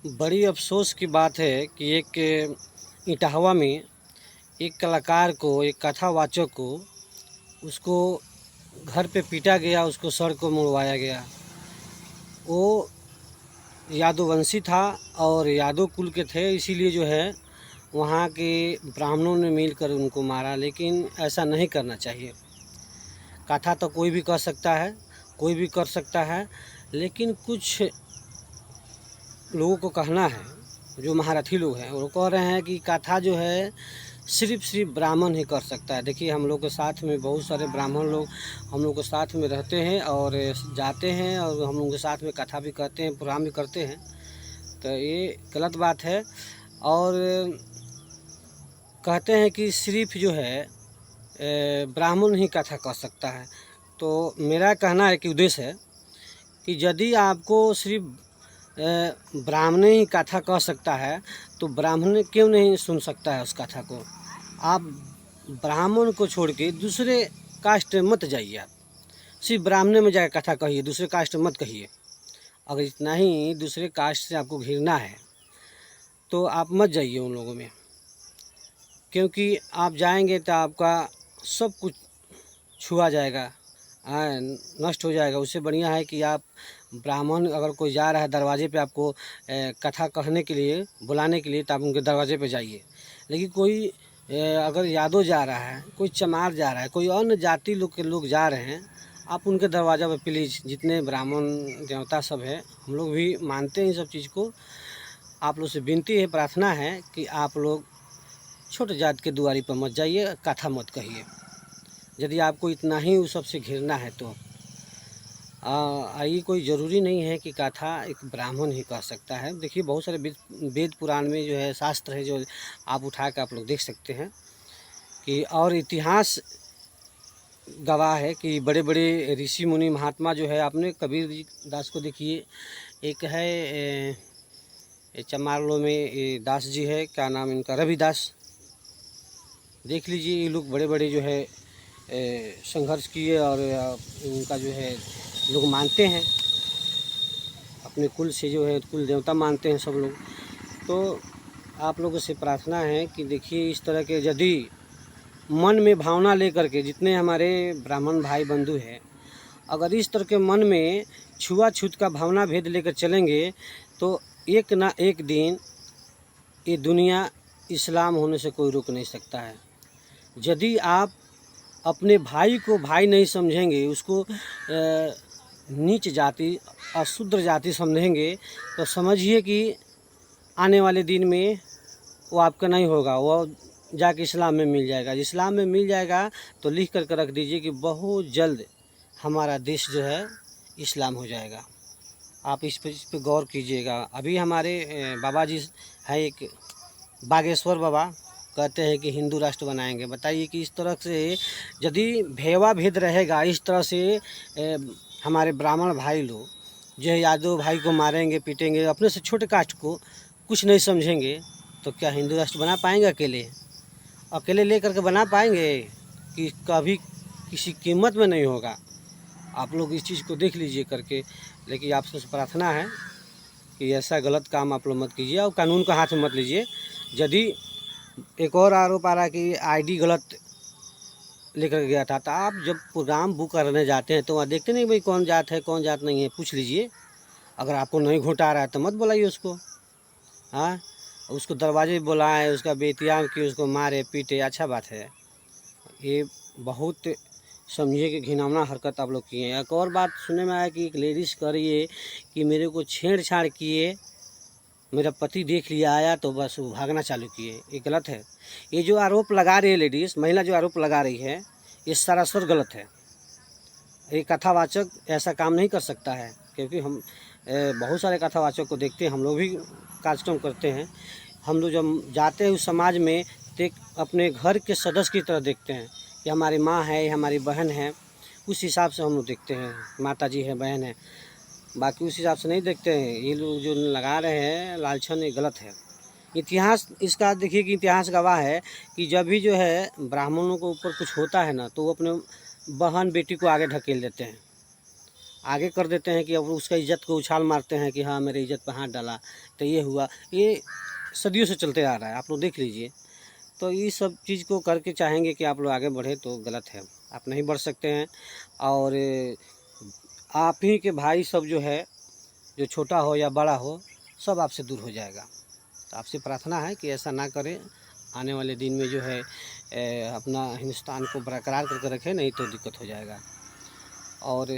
बड़ी अफ़सोस की बात है कि एक इटाहवा में एक कलाकार को, एक कथावाचक को, उसको घर पे पीटा गया, उसको सर को मुड़वाया गया। वो यादववंशी था और यादव कुल के थे, इसीलिए जो है वहाँ के ब्राह्मणों ने मिलकर उनको मारा। लेकिन ऐसा नहीं करना चाहिए। कथा तो कोई भी कर सकता है, कोई भी कर सकता है, लेकिन कुछ लोगों को कहना है, जो महारथी लोग हैं वो कह रहे हैं कि कथा जो है सिर्फ ब्राह्मण ही कर सकता है। देखिए, हम लोग के साथ में बहुत सारे ब्राह्मण लोग हम लोग के साथ में रहते हैं और जाते हैं, और हम लोग के साथ में कथा भी करते हैं, प्रोग्राम भी करते हैं। तो ये गलत बात है। और कहते हैं कि सिर्फ जो है ब्राह्मण ही कथा कर सकता है। तो मेरा कहना है कि उद्देश्य है कि यदि आपको सिर्फ ब्राह्मण ही कथा कह सकता है तो ब्राह्मण क्यों नहीं सुन सकता है उस कथा को। आप ब्राह्मण को छोड़ के दूसरे कास्ट में मत जाइए। आप सिर्फ ब्राह्मण में जाकर कथा कहिए, दूसरे कास्ट में मत कहिए। अगर इतना ही दूसरे कास्ट से आपको घिरना है तो आप मत जाइए उन लोगों में, क्योंकि आप जाएंगे तो आपका सब कुछ छुआ जाएगा, नष्ट हो जाएगा। उससे बढ़िया है कि आप ब्राह्मण अगर कोई जा रहा है दरवाजे पे आपको कथा कहने के लिए, बुलाने के लिए, तो आप उनके दरवाजे पे जाइए। लेकिन कोई अगर यादव जा रहा है, कोई चमार जा रहा है, कोई अन्य जाति लोग के लोग जा रहे हैं, आप उनके दरवाज़ा पे प्लीज़, जितने ब्राह्मण देवता सब है, हम लोग भी मानते हैं सब चीज़ को। आप लोग से विनती है, प्रार्थना है कि आप लोग छोटे जात के दुआरी पर मत जाइए, कथा मत कहिए। यदि आपको इतना ही उस सबसे घिरना है तो ये कोई ज़रूरी नहीं है कि कथा एक ब्राह्मण ही कह सकता है। देखिए, बहुत सारे वेद पुराण में जो है शास्त्र है, जो आप उठा के आप लोग देख सकते हैं कि, और इतिहास गवाह है कि बड़े बड़े ऋषि मुनि महात्मा जो है, आपने कबीर दास को देखिए, एक है चमारलो में दास जी है, क्या नाम इनका, रविदास, देख लीजिए। ये लोग बड़े बड़े जो है संघर्ष किए, और उनका जो है लोग मानते हैं, अपने कुल से जो है कुल देवता मानते हैं सब लोग। तो आप लोगों से प्रार्थना है कि देखिए, इस तरह के यदि मन में भावना लेकर के, जितने हमारे ब्राह्मण भाई बंधु हैं, अगर इस तरह के मन में छुआछूत का भावना भेद लेकर चलेंगे तो एक ना एक दिन ये दुनिया इस्लाम होने से कोई रोक नहीं सकता है। यदि आप अपने भाई को भाई नहीं समझेंगे, उसको नीच जाति, अशूद्र जाति समझेंगे, तो समझिए कि आने वाले दिन में वो आपका नहीं होगा, वो जाके इस्लाम में मिल जाएगा। इस्लाम में मिल जाएगा तो लिख कर रख दीजिए कि बहुत जल्द हमारा देश जो है इस्लाम हो जाएगा। आप इस पे गौर कीजिएगा। अभी हमारे बाबा जी हैं, एक बागेश्वर बाबा, कहते हैं कि हिंदू राष्ट्र बनाएंगे। बताइए कि इस तरह से यदि भेवा भेद रहेगा, इस तरह से हमारे ब्राह्मण भाई लोग जो है यादव भाई को मारेंगे, पीटेंगे, अपने से छोटे कास्ट को कुछ नहीं समझेंगे, तो क्या हिंदू राष्ट्र बना पाएंगे? अकेले लेकर के बना पाएंगे? कि कभी किसी कीमत में नहीं होगा। आप लोग इस चीज़ को देख लीजिए करके। लेकिन आपसे प्रार्थना है कि ऐसा गलत काम आप लोग मत कीजिए और कानून का हाथ में मत लीजिए। यदि एक और आरोप आ रहा है कि आईडी गलत लेकर गया था, तो आप जब प्रोग्राम बुक करने जाते हैं तो वहाँ देखते नहीं भाई कौन जात है कौन जात नहीं है, पूछ लीजिए। अगर आपको नहीं घोटा रहा है तो मत बुलाइए उसको। हाँ, उसको दरवाजे बुलाएं, उसका बेइज्जती कि उसको मारे पीटे, अच्छा बात है? ये बहुत समझिए कि घिनौना हरकत आप लोग किए हैं। एक और बात सुनने में आया कि एक लेडीज़ कह रही है कि मेरे को छेड़छाड़ किए, मेरा पति देख लिया, आया तो बस वो भागना चालू किए। ये गलत है। ये जो आरोप लगा रही है लेडीज़, महिला जो आरोप लगा रही है, ये सरासर गलत है। ये कथावाचक ऐसा काम नहीं कर सकता है, क्योंकि हम बहुत सारे कथावाचक को देखते हैं, हम लोग भी कार्यक्रम करते हैं। हम लोग जब जाते हैं उस समाज में तो अपने घर के सदस्य की तरह देखते हैं कि हमारी माँ है, हमारी बहन है, उस हिसाब से हम लोग देखते हैं, माता जी है, बहन है। बाकी उस हिसाब से नहीं देखते हैं। ये लोग जो लगा रहे हैं लालछन, ये गलत है। इतिहास इसका देखिए कि इतिहास गवाह है कि जब भी जो है ब्राह्मणों के ऊपर कुछ होता है ना, तो वो अपने बहन बेटी को आगे ढकेल देते हैं। आगे कर देते हैं कि अब उसका इज़्ज़त को उछाल मारते हैं कि हाँ मेरे इज़्ज़त पे हाथ डाला, तो ये हुआ। ये सदियों से चलते आ रहा है, आप लोग देख लीजिए। तो ये सब चीज़ को करके चाहेंगे कि आप लोग आगे बढ़े तो गलत है, आप नहीं बढ़ सकते हैं। और आप ही के भाई सब जो है, जो छोटा हो या बड़ा हो, सब आपसे दूर हो जाएगा। तो आपसे प्रार्थना है कि ऐसा ना करें, आने वाले दिन में जो है अपना हिंदुस्तान को बरकरार करके रखें, नहीं तो दिक्कत हो जाएगा। और